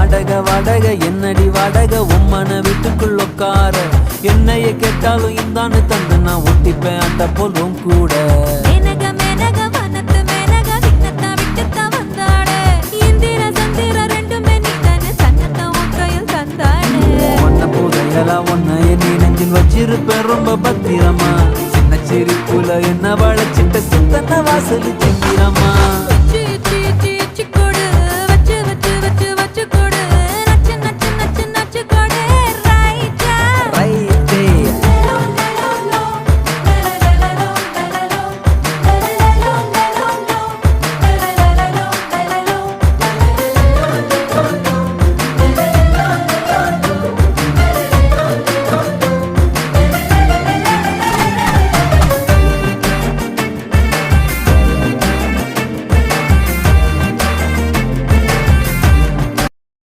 வாடகை என்னடி வாடகை உம்மன வீட்டுக்குள் உட்கார என்னைய கேட்டாலும் இந்தான்னு தந்து நான் ஒட்டிப்பேன் அட்ட போலும் கூட உன்னைய நீ நெஞ்சில் வச்சிருப்பேன் ரொம்ப பத்திரமா சின்ன சிரிப்புல என்ன வளைச்சிட்ட சித்தன வாசல் சித்திரமா